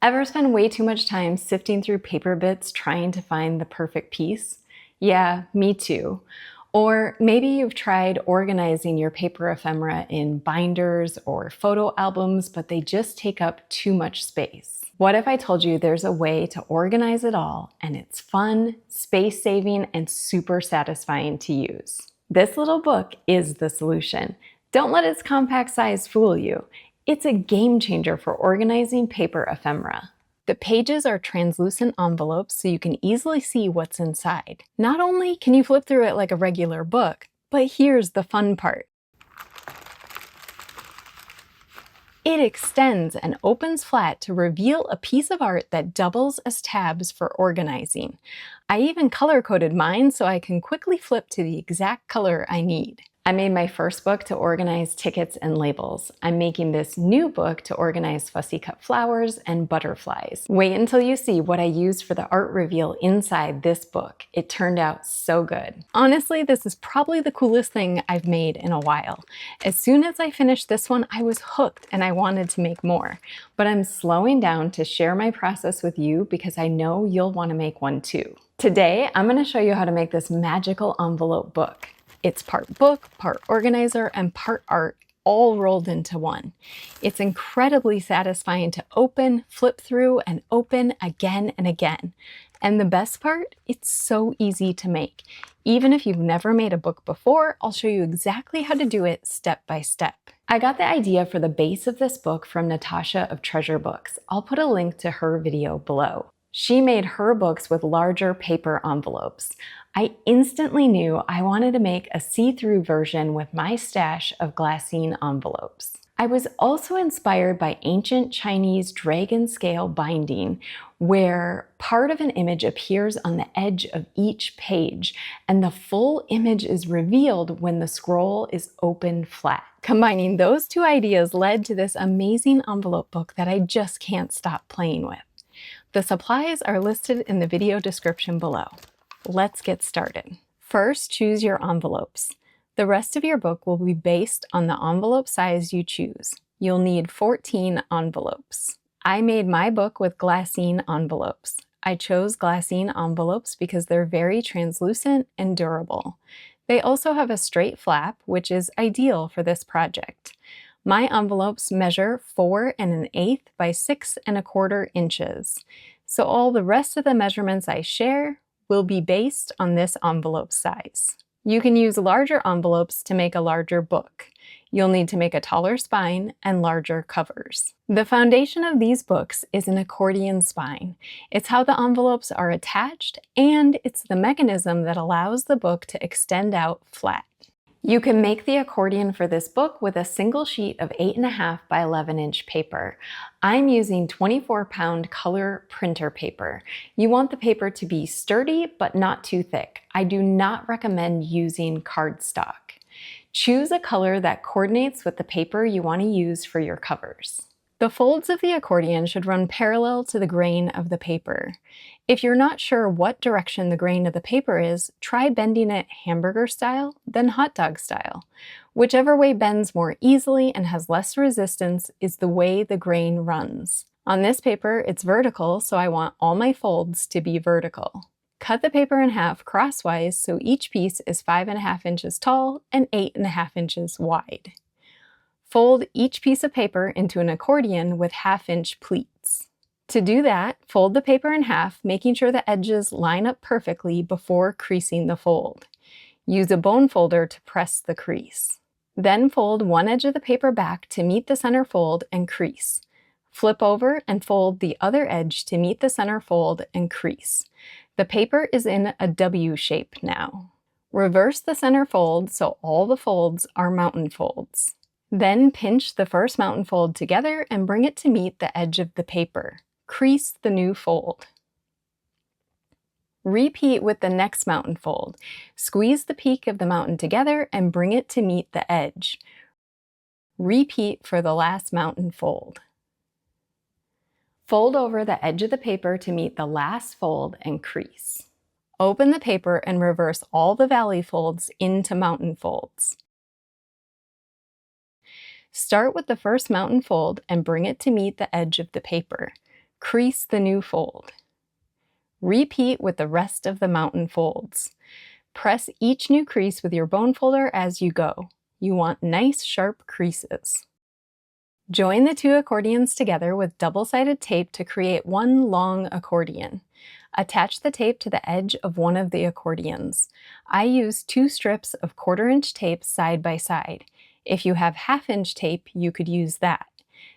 Ever spend way too much time sifting through paper bits trying to find the perfect piece? Yeah, me too. Or maybe you've tried organizing your paper ephemera in binders or photo albums, but they just take up too much space. What if I told you there's a way to organize it all and it's fun, space-saving, and super satisfying to use? This little book is the solution. Don't let its compact size fool you. It's a game changer for organizing paper ephemera. The pages are translucent envelopes so you can easily see what's inside. Not only can you flip through it like a regular book, but here's the fun part. It extends and opens flat to reveal a piece of art that doubles as tabs for organizing. I even color-coded mine so I can quickly flip to the exact color I need. I made my first book to organize tickets and labels. I'm making this new book to organize fussy cut flowers and butterflies. Wait until you see what I used for the art reveal inside this book. It turned out so good. Honestly, this is probably the coolest thing I've made in a while. As soon as I finished this one, I was hooked and I wanted to make more. But I'm slowing down to share my process with you because I know you'll want to make one too. Today, I'm going to show you how to make this magical envelope book. It's part book, part organizer, and part art, all rolled into one. It's incredibly satisfying to open, flip through, and open again and again. And the best part, it's so easy to make. Even if you've never made a book before, I'll show you exactly how to do it step by step. I got the idea for the base of this book from Natasha of Treasure Books. I'll put a link to her video below. She made her books with larger paper envelopes. I instantly knew I wanted to make a see-through version with my stash of glassine envelopes. I was also inspired by ancient Chinese dragon scale binding, where part of an image appears on the edge of each page, and the full image is revealed when the scroll is opened flat. Combining those two ideas led to this amazing envelope book that I just can't stop playing with. The supplies are listed in the video description below. Let's get started. First, choose your envelopes. The rest of your book will be based on the envelope size you choose. You'll need 14 envelopes. I made my book with glassine envelopes. I chose glassine envelopes because they're very translucent and durable. They also have a straight flap, which is ideal for this project. My envelopes measure 4 1/8 by 6 1/4 inches. So all the rest of the measurements I share will be based on this envelope size. You can use larger envelopes to make a larger book. You'll need to make a taller spine and larger covers. The foundation of these books is an accordion spine. It's how the envelopes are attached, and it's the mechanism that allows the book to extend out flat. You can make the accordion for this book with a single sheet of 8.5 by 11-inch paper. I'm using 24-pound color printer paper. You want the paper to be sturdy but not too thick. I do not recommend using cardstock. Choose a color that coordinates with the paper you want to use for your covers. The folds of the accordion should run parallel to the grain of the paper. If you're not sure what direction the grain of the paper is, try bending it hamburger style, then hot dog style. Whichever way bends more easily and has less resistance is the way the grain runs. On this paper, it's vertical, so I want all my folds to be vertical. Cut the paper in half crosswise so each piece is 5.5 inches tall and 8.5 inches wide. Fold each piece of paper into an accordion with 1/2-inch pleats. To do that, fold the paper in half, making sure the edges line up perfectly before creasing the fold. Use a bone folder to press the crease. Then fold one edge of the paper back to meet the center fold and crease. Flip over and fold the other edge to meet the center fold and crease. The paper is in a W shape now. Reverse the center fold so all the folds are mountain folds. Then pinch the first mountain fold together and bring it to meet the edge of the paper. Crease the new fold. Repeat with the next mountain fold. Squeeze the peak of the mountain together and bring it to meet the edge. Repeat for the last mountain fold. Fold over the edge of the paper to meet the last fold and crease. Open the paper and reverse all the valley folds into mountain folds. Start with the first mountain fold and bring it to meet the edge of the paper. Crease the new fold. Repeat with the rest of the mountain folds. Press each new crease with your bone folder as you go. You want nice, sharp creases. Join the two accordions together with double-sided tape to create one long accordion. Attach the tape to the edge of one of the accordions. I use 2 strips of 1/4-inch tape side by side. If you have 1/2-inch tape, you could use that.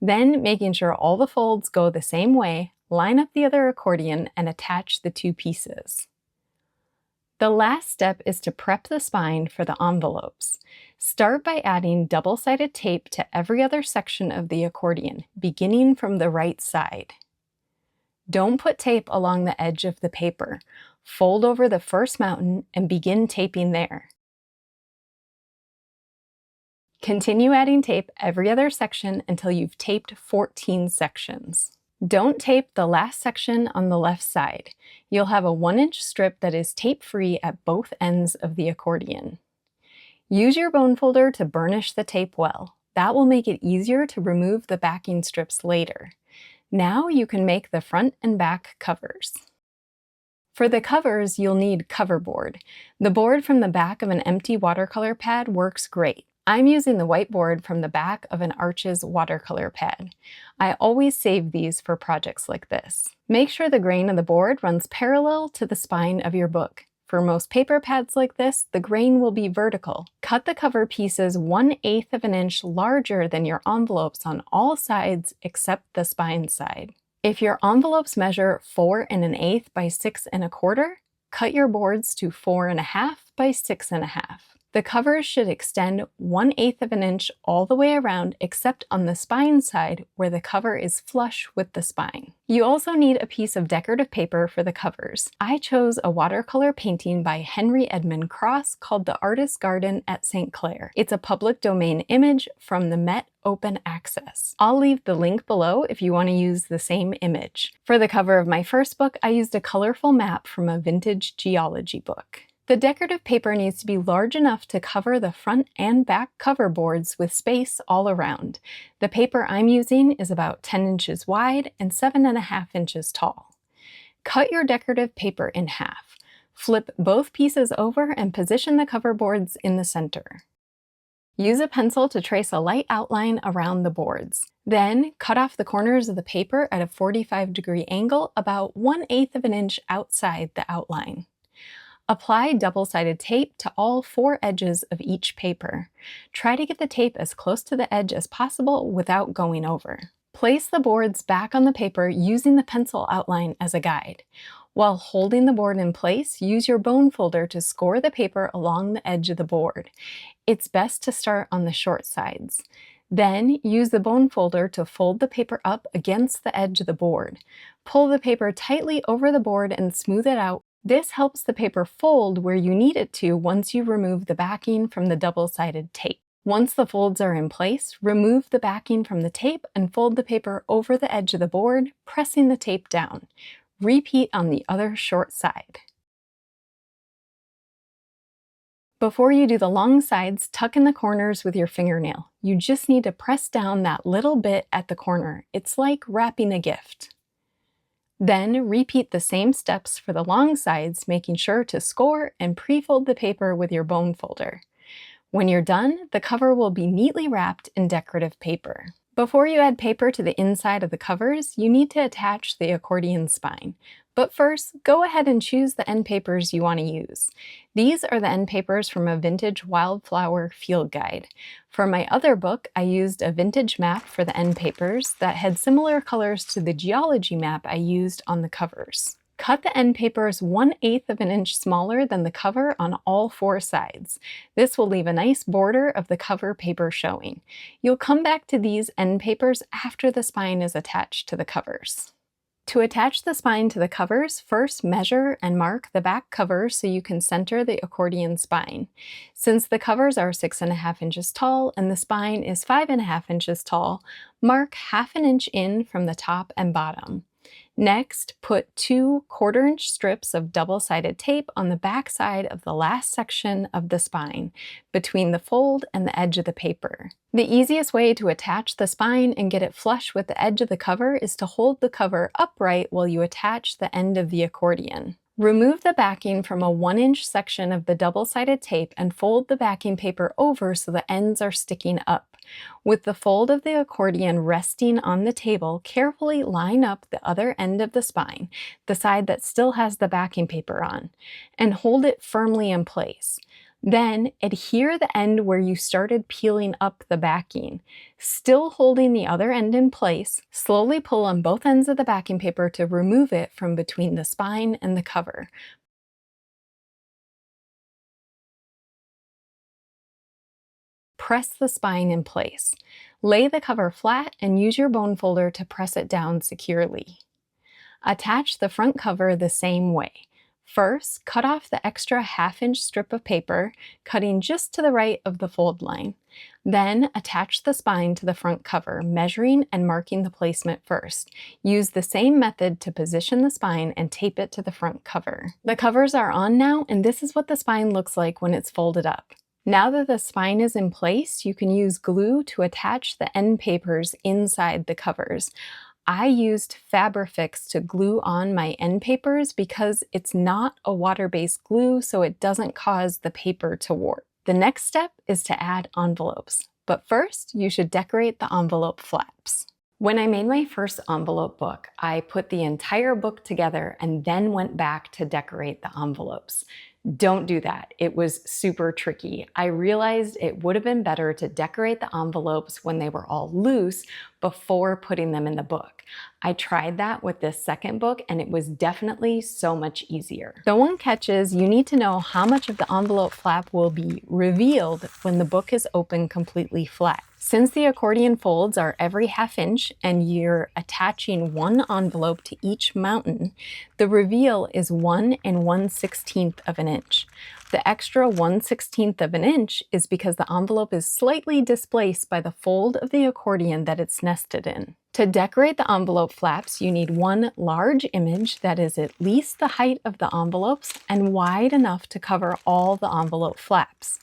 Then, making sure all the folds go the same way, line up the other accordion and attach the 2 pieces. The last step is to prep the spine for the envelopes. Start by adding double-sided tape to every other section of the accordion, beginning from the right side. Don't put tape along the edge of the paper. Fold over the first mountain and begin taping there. Continue adding tape every other section until you've taped 14 sections. Don't tape the last section on the left side. You'll have a 1-inch strip that is tape-free at both ends of the accordion. Use your bone folder to burnish the tape well. That will make it easier to remove the backing strips later. Now you can make the front and back covers. For the covers, you'll need cover board. The board from the back of an empty watercolor pad works great. I'm using the white board from the back of an Arches watercolor pad. I always save these for projects like this. Make sure the grain of the board runs parallel to the spine of your book. For most paper pads like this, the grain will be vertical. Cut the cover pieces 1/8 of an inch larger than your envelopes on all sides except the spine side. If your envelopes measure 4 1/8 by 6 1/4, cut your boards to 4 1/2 by 6 1/2. The covers should extend 1/8 of an inch all the way around except on the spine side where the cover is flush with the spine. You also need a piece of decorative paper for the covers. I chose a watercolor painting by Henry Edmund Cross called The Artist's Garden at St. Clair. It's a public domain image from the Met Open Access. I'll leave the link below if you want to use the same image. For the cover of my first book, I used a colorful map from a vintage geology book. The decorative paper needs to be large enough to cover the front and back cover boards with space all around. The paper I'm using is about 10 inches wide and 7 1/2 inches tall. Cut your decorative paper in half. Flip both pieces over and position the cover boards in the center. Use a pencil to trace a light outline around the boards. Then, cut off the corners of the paper at a 45-degree angle about 1/8 of an inch outside the outline. Apply double-sided tape to all 4 edges of each paper. Try to get the tape as close to the edge as possible without going over. Place the boards back on the paper using the pencil outline as a guide. While holding the board in place, use your bone folder to score the paper along the edge of the board. It's best to start on the short sides. Then, use the bone folder to fold the paper up against the edge of the board. Pull the paper tightly over the board and smooth it out. This helps the paper fold where you need it to once you remove the backing from the double-sided tape. Once the folds are in place, remove the backing from the tape and fold the paper over the edge of the board, pressing the tape down. Repeat on the other short side. Before you do the long sides, tuck in the corners with your fingernail. You just need to press down that little bit at the corner. It's like wrapping a gift. Then repeat the same steps for the long sides, making sure to score and pre-fold the paper with your bone folder. When you're done, the cover will be neatly wrapped in decorative paper. Before you add paper to the inside of the covers, you need to attach the accordion spine. But first, go ahead and choose the end papers you want to use. These are the end papers from a vintage wildflower field guide. For my other book, I used a vintage map for the end papers that had similar colors to the geology map I used on the covers. Cut the end papers 1/8 of an inch smaller than the cover on all 4 sides. This will leave a nice border of the cover paper showing. You'll come back to these end papers after the spine is attached to the covers. To attach the spine to the covers, first measure and mark the back cover so you can center the accordion spine. Since the covers are 6 1/2 inches tall and the spine is 5 1/2 inches tall, mark 1/2 inch in from the top and bottom. Next, put 2 1/4-inch strips of double-sided tape on the back side of the last section of the spine, between the fold and the edge of the paper. The easiest way to attach the spine and get it flush with the edge of the cover is to hold the cover upright while you attach the end of the accordion. Remove the backing from a 1-inch section of the double-sided tape and fold the backing paper over so the ends are sticking up. With the fold of the accordion resting on the table, carefully line up the other end of the spine, the side that still has the backing paper on, and hold it firmly in place. Then adhere the end where you started peeling up the backing. Still holding the other end in place, slowly pull on both ends of the backing paper to remove it from between the spine and the cover. Press the spine in place. Lay the cover flat and use your bone folder to press it down securely. Attach the front cover the same way. First, cut off the extra 1/2-inch strip of paper, cutting just to the right of the fold line. Then, attach the spine to the front cover, measuring and marking the placement first. Use the same method to position the spine and tape it to the front cover. The covers are on now, and this is what the spine looks like when it's folded up. Now that the spine is in place, you can use glue to attach the end papers inside the covers. I used Fabrifix to glue on my end papers because it's not a water-based glue, so it doesn't cause the paper to warp. The next step is to add envelopes, but first you should decorate the envelope flaps. When I made my first envelope book, I put the entire book together and then went back to decorate the envelopes. Don't do that. It was super tricky. I realized it would have been better to decorate the envelopes when they were all loose before putting them in the book. I tried that with this second book and it was definitely so much easier. The one catch is you need to know how much of the envelope flap will be revealed when the book is open completely flat. Since the accordion folds are every 1/2 inch and you're attaching one envelope to each mountain, the reveal is 1 1/16 of an inch. The extra 1/16 of an inch is because the envelope is slightly displaced by the fold of the accordion that it's nested in. To decorate the envelope flaps, you need one large image that is at least the height of the envelopes and wide enough to cover all the envelope flaps.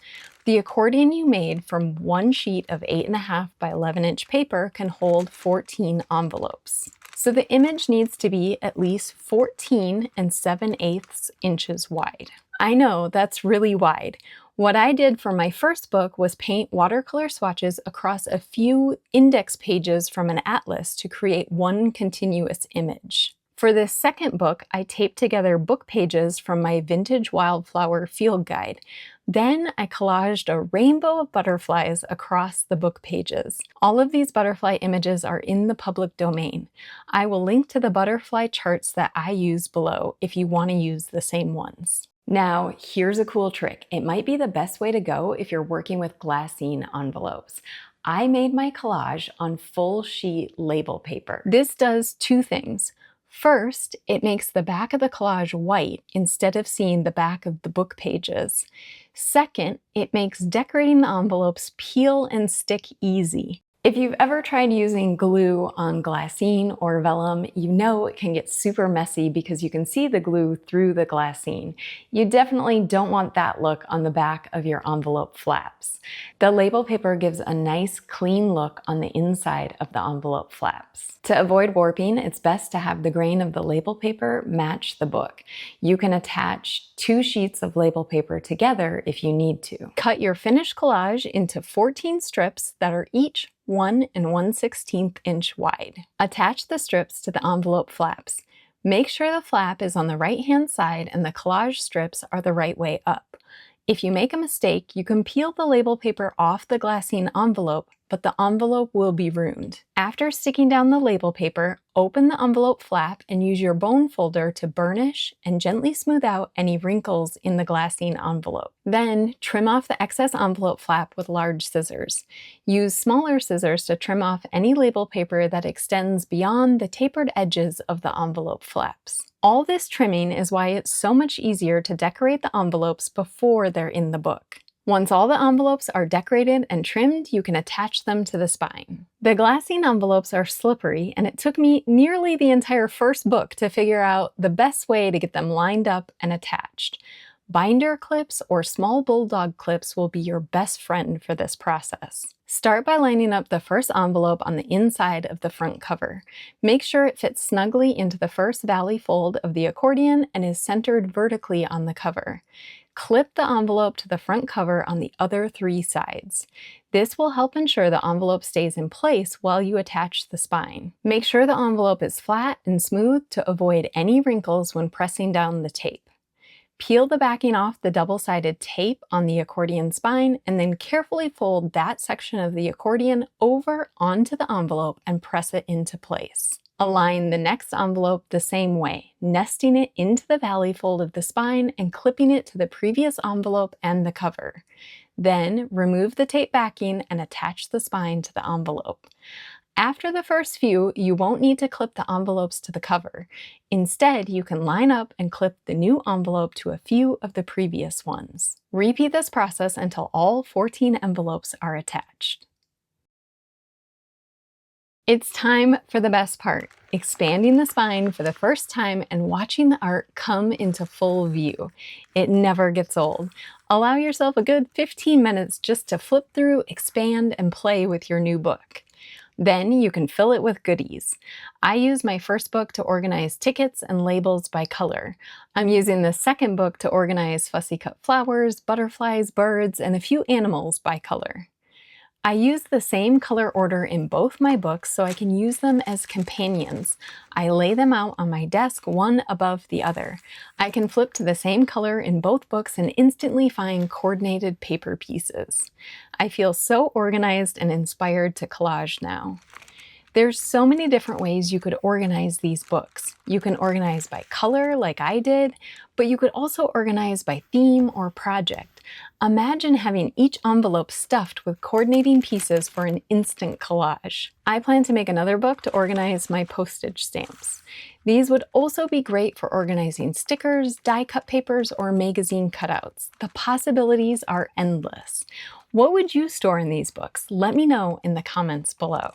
The accordion you made from one sheet of 8.5 by 11-inch paper can hold 14 envelopes. So the image needs to be at least 14 7/8 inches wide. I know that's really wide. What I did for my first book was paint watercolor swatches across a few index pages from an atlas to create one continuous image. For this second book, I taped together book pages from my Vintage Wildflower Field Guide. Then I collaged a rainbow of butterflies across the book pages. All of these butterfly images are in the public domain. I will link to the butterfly charts that I use below if you want to use the same ones. Now, here's a cool trick. It might be the best way to go if you're working with glassine envelopes. I made my collage on full sheet label paper. This does two things. First, it makes the back of the collage white instead of seeing the back of the book pages. Second, it makes decorating the envelopes peel and stick easy. If you've ever tried using glue on glassine or vellum, you know it can get super messy because you can see the glue through the glassine. You definitely don't want that look on the back of your envelope flaps. The label paper gives a nice clean look on the inside of the envelope flaps. To avoid warping, it's best to have the grain of the label paper match the book. You can attach 2 sheets of label paper together if you need to. Cut your finished collage into 14 strips that are each 1 1/16 inch wide. Attach the strips to the envelope flaps. Make sure the flap is on the right-hand side and the collage strips are the right way up. If you make a mistake, you can peel the label paper off the glassine envelope, but the envelope will be ruined. After sticking down the label paper, open the envelope flap and use your bone folder to burnish and gently smooth out any wrinkles in the glassine envelope. Then trim off the excess envelope flap with large scissors. Use smaller scissors to trim off any label paper that extends beyond the tapered edges of the envelope flaps. All this trimming is why it's so much easier to decorate the envelopes before they're in the book. Once all the envelopes are decorated and trimmed, you can attach them to the spine. The glassine envelopes are slippery, and it took me nearly the entire first book to figure out the best way to get them lined up and attached. Binder clips or small bulldog clips will be your best friend for this process. Start by lining up the first envelope on the inside of the front cover. Make sure it fits snugly into the first valley fold of the accordion and is centered vertically on the cover. Clip the envelope to the front cover on the other 3 sides. This will help ensure the envelope stays in place while you attach the spine. Make sure the envelope is flat and smooth to avoid any wrinkles when pressing down the tape. Peel the backing off the double-sided tape on the accordion spine and then carefully fold that section of the accordion over onto the envelope and press it into place. Align the next envelope the same way, nesting it into the valley fold of the spine and clipping it to the previous envelope and the cover. Then remove the tape backing and attach the spine to the envelope. After the first few, you won't need to clip the envelopes to the cover. Instead, you can line up and clip the new envelope to a few of the previous ones. Repeat this process until all 14 envelopes are attached. It's time for the best part, expanding the spine for the first time and watching the art come into full view. It never gets old. Allow yourself a good 15 minutes just to flip through, expand, and play with your new book. Then you can fill it with goodies. I used my first book to organize tickets and labels by color. I'm using the second book to organize fussy cut flowers, butterflies, birds, and a few animals by color. I use the same color order in both my books so I can use them as companions. I lay them out on my desk one above the other. I can flip to the same color in both books and instantly find coordinated paper pieces. I feel so organized and inspired to collage now. There's so many different ways you could organize these books. You can organize by color like I did, but you could also organize by theme or project. Imagine having each envelope stuffed with coordinating pieces for an instant collage. I plan to make another book to organize my postage stamps. These would also be great for organizing stickers, die-cut papers, or magazine cutouts. The possibilities are endless. What would you store in these books? Let me know in the comments below.